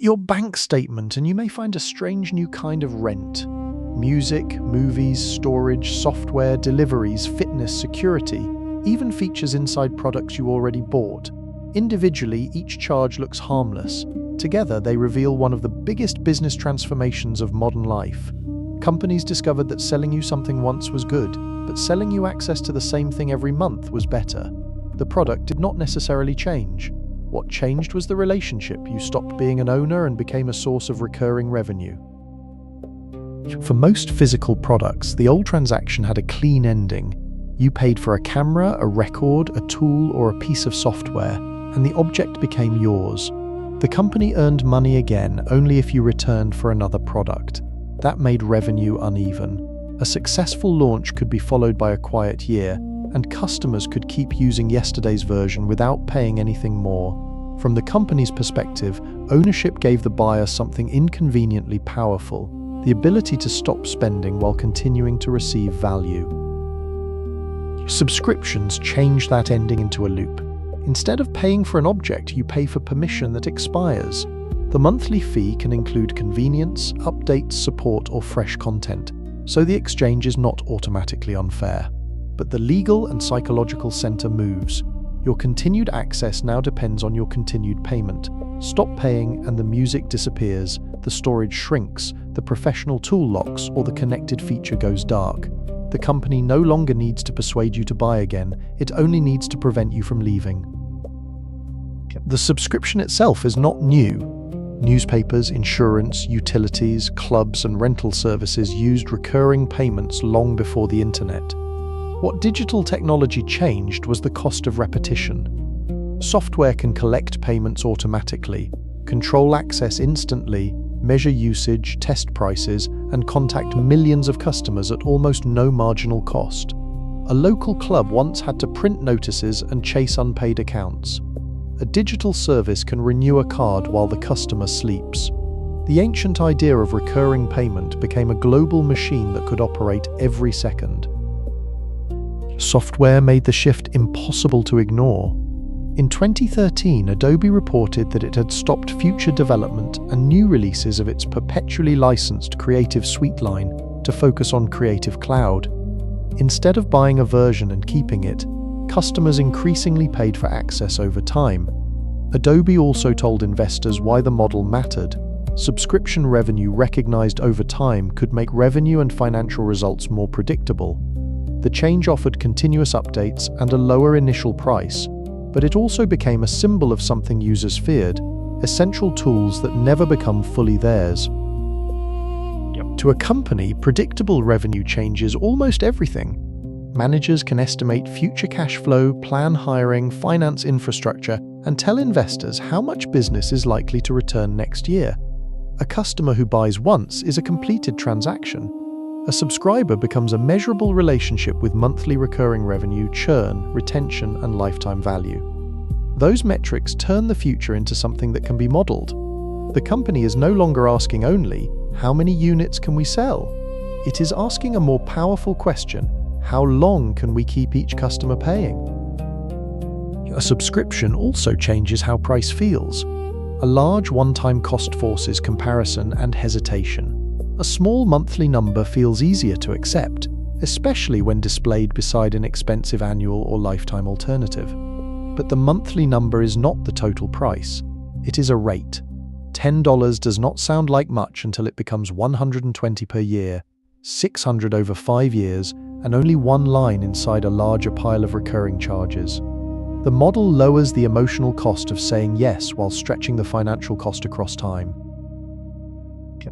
your bank statement and you may find a strange new kind of rent. Music, movies, storage, software, deliveries, fitness, security, even features inside products you already bought. Individually, each charge looks harmless. Together, they reveal one of the biggest business transformations of modern life. Companies discovered that selling you something once was good, but selling you access to the same thing every month was better. The product did not necessarily change. What changed was the relationship. You stopped being an owner and became a source of recurring revenue. For most physical products, the old transaction had a clean ending. You paid for a camera, a record, a tool, or a piece of software, and the object became yours. The company earned money again only if you returned for another product. That made revenue uneven. A successful launch could be followed by a quiet year, and customers could keep using yesterday's version without paying anything more. From the company's perspective, ownership gave the buyer something inconveniently powerful: the ability to stop spending while continuing to receive value. Subscriptions change that ending into a loop. Instead of paying for an object, you pay for permission that expires. The monthly fee can include convenience, updates, support, or fresh content, so the exchange is not automatically unfair. But the legal and psychological center moves. Your continued access now depends on your continued payment. Stop paying and the music disappears, the storage shrinks, the professional tool locks, or the connected feature goes dark. The company no longer needs to persuade you to buy again, it only needs to prevent you from leaving. The subscription itself is not new. Newspapers, insurance, utilities, clubs, and rental services used recurring payments long before the internet. What digital technology changed was the cost of repetition. Software can collect payments automatically, control access instantly, measure usage, test prices, and contact millions of customers at almost no marginal cost. A local club once had to print notices and chase unpaid accounts. A digital service can renew a card while the customer sleeps. The ancient idea of recurring payment became a global machine that could operate every second. Software made the shift impossible to ignore. In 2013, Adobe reported that it had stopped future development and new releases of its perpetually licensed Creative Suite line to focus on Creative Cloud. Instead of buying a version and keeping it, customers increasingly paid for access over time. Adobe also told investors why the model mattered. Subscription revenue recognized over time could make revenue and financial results more predictable. The change offered continuous updates and a lower initial price, but it also became a symbol of something users feared: essential tools that never become fully theirs. To a company, predictable revenue changes almost everything. Managers can estimate future cash flow, plan hiring, finance infrastructure, and tell investors how much business is likely to return next year. A customer who buys once is a completed transaction. A subscriber becomes a measurable relationship with monthly recurring revenue, churn, retention, and lifetime value. Those metrics turn the future into something that can be modeled. The company is no longer asking only, how many units can we sell? It is asking a more powerful question: how long can we keep each customer paying? A subscription also changes how price feels. A large one-time cost forces comparison and hesitation. A small monthly number feels easier to accept, especially when displayed beside an expensive annual or lifetime alternative. But the monthly number is not the total price. It is a rate. $10 does not sound like much until it becomes $120 per year, $600 over 5 years, and only one line inside a larger pile of recurring charges. The model lowers the emotional cost of saying yes while stretching the financial cost across time.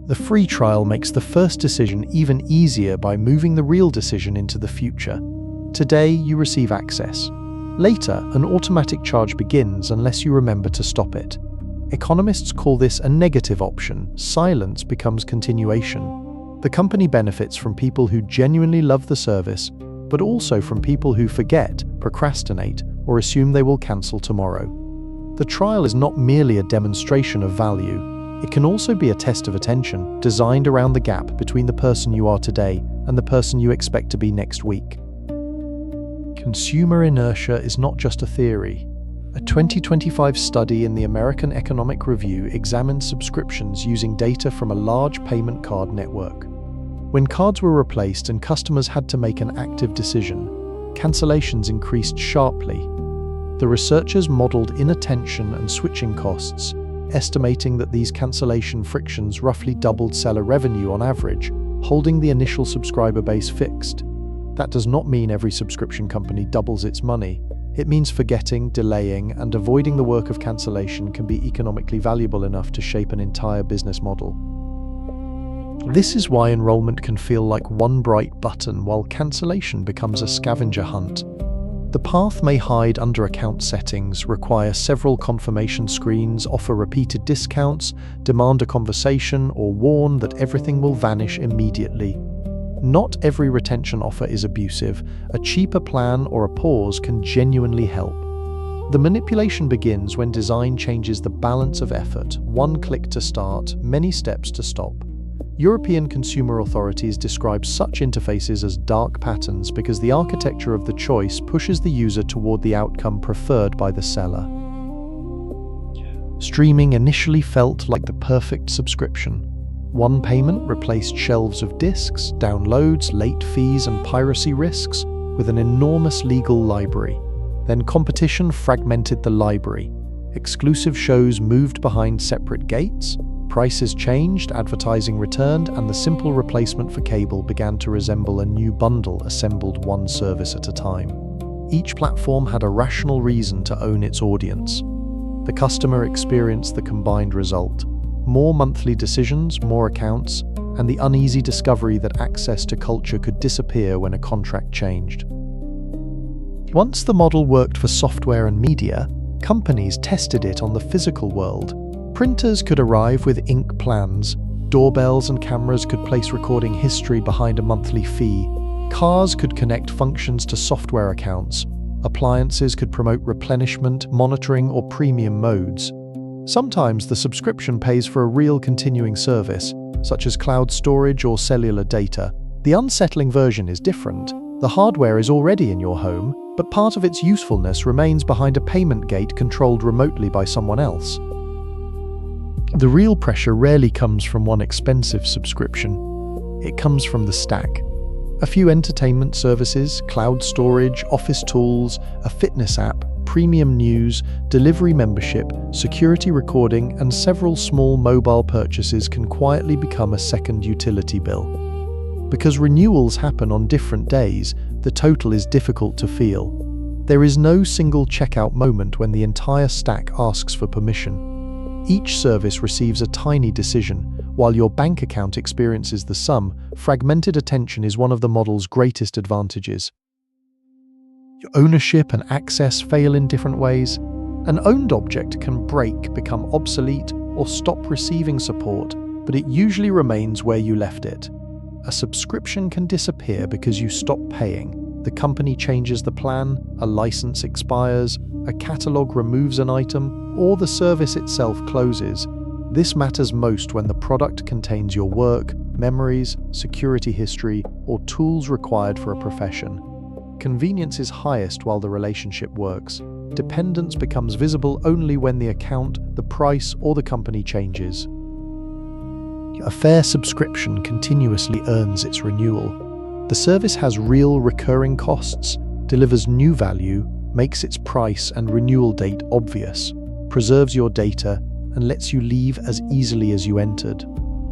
The free trial makes the first decision even easier by moving the real decision into the future. Today, you receive access. Later, an automatic charge begins unless you remember to stop it. Economists call this a negative option. Silence becomes continuation. The company benefits from people who genuinely love the service, but also from people who forget, procrastinate, or assume they will cancel tomorrow. The trial is not merely a demonstration of value. It can also be a test of attention, designed around the gap between the person you are today and the person you expect to be next week. Consumer inertia is not just a theory. A 2025 study in the American Economic Review examined subscriptions using data from a large payment card network. When cards were replaced and customers had to make an active decision, cancellations increased sharply. The researchers modeled inattention and switching costs, estimating that these cancellation frictions roughly doubled seller revenue on average, holding the initial subscriber base fixed. That does not mean every subscription company doubles its money. It means forgetting, delaying, and avoiding the work of cancellation can be economically valuable enough to shape an entire business model. This is why enrollment can feel like one bright button while cancellation becomes a scavenger hunt. The path may hide under account settings, require several confirmation screens, offer repeated discounts, demand a conversation, or warn that everything will vanish immediately. Not every retention offer is abusive. A cheaper plan or a pause can genuinely help. The manipulation begins when design changes the balance of effort. One click to start, many steps to stop. European consumer authorities describe such interfaces as dark patterns because the architecture of the choice pushes the user toward the outcome preferred by the seller. Streaming initially felt like the perfect subscription. One payment replaced shelves of discs, downloads, late fees, and piracy risks with an enormous legal library. Then competition fragmented the library. Exclusive shows moved behind separate gates, prices changed, advertising returned, and the simple replacement for cable began to resemble a new bundle assembled one service at a time. Each platform had a rational reason to own its audience. The customer experienced the combined result: more monthly decisions, more accounts, and the uneasy discovery that access to culture could disappear when a contract changed. Once the model worked for software and media, companies tested it on the physical world. Printers could arrive with ink plans, doorbells and cameras could place recording history behind a monthly fee, cars could connect functions to software accounts, appliances could promote replenishment, monitoring, or premium modes. Sometimes the subscription pays for a real continuing service, such as cloud storage or cellular data. The unsettling version is different. The hardware is already in your home, but part of its usefulness remains behind a payment gate controlled remotely by someone else. The real pressure rarely comes from one expensive subscription. It comes from the stack. A few entertainment services, cloud storage, office tools, a fitness app, premium news, delivery membership, security recording, and several small mobile purchases can quietly become a second utility bill. Because renewals happen on different days, the total is difficult to feel. There is no single checkout moment when the entire stack asks for permission. Each service receives a tiny decision, while your bank account experiences the sum. Fragmented attention is one of the model's greatest advantages. Your ownership and access fail in different ways. An owned object can break, become obsolete, or stop receiving support, but it usually remains where you left it. A subscription can disappear because you stop paying. The company changes the plan, a license expires, a catalog removes an item, or the service itself closes. This matters most when the product contains your work, memories, security history, or tools required for a profession. Convenience is highest while the relationship works. Dependence becomes visible only when the account, the price, or the company changes. A fair subscription continuously earns its renewal. The service has real recurring costs, delivers new value, makes its price and renewal date obvious, preserves your data, and lets you leave as easily as you entered.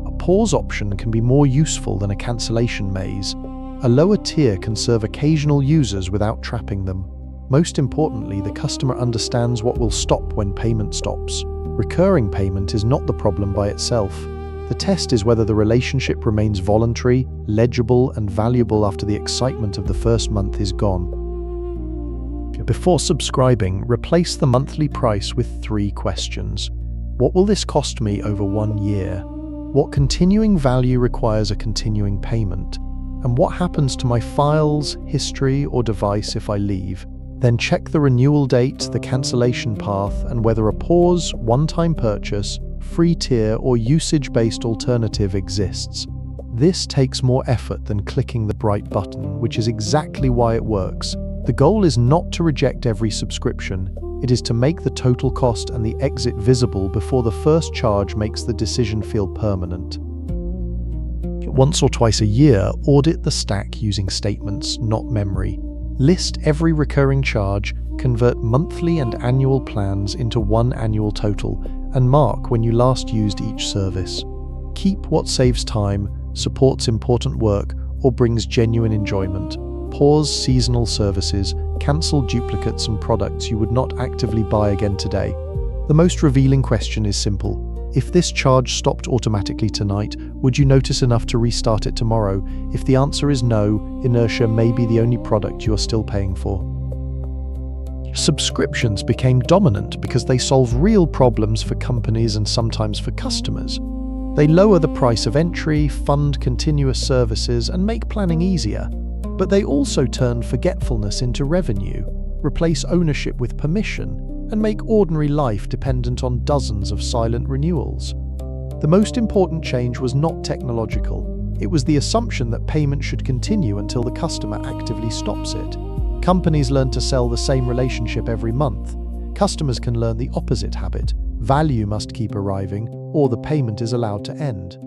A pause option can be more useful than a cancellation maze. A lower tier can serve occasional users without trapping them. Most importantly, the customer understands what will stop when payment stops. Recurring payment is not the problem by itself. The test is whether the relationship remains voluntary, legible, and valuable after the excitement of the first month is gone. Before subscribing, replace the monthly price with 3 questions. What will this cost me over 1 year? What continuing value requires a continuing payment? And what happens to my files, history, or device if I leave? Then check the renewal date, the cancellation path, and whether a pause, one-time purchase, free tier, or usage-based alternative exists. This takes more effort than clicking the bright button, which is exactly why it works. The goal is not to reject every subscription, It is to make the total cost and the exit visible before the first charge makes the decision feel permanent. Once or twice a year, audit the stack using statements, not memory. List every recurring charge, convert monthly and annual plans into one annual total, and mark when you last used each service. Keep what saves time, supports important work, or brings genuine enjoyment. Pause seasonal services, cancel duplicates and products you would not actively buy again today. The most revealing question is simple. If this charge stopped automatically tonight, would you notice enough to restart it tomorrow? If the answer is no, inertia may be the only product you are still paying for. Subscriptions became dominant because they solve real problems for companies and sometimes for customers. They lower the price of entry, fund continuous services, and make planning easier. But they also turn forgetfulness into revenue, replace ownership with permission, and make ordinary life dependent on dozens of silent renewals. The most important change was not technological. It was the assumption that payment should continue until the customer actively stops it. Companies learn to sell the same relationship every month. Customers can learn the opposite habit. Value must keep arriving, or the payment is allowed to end.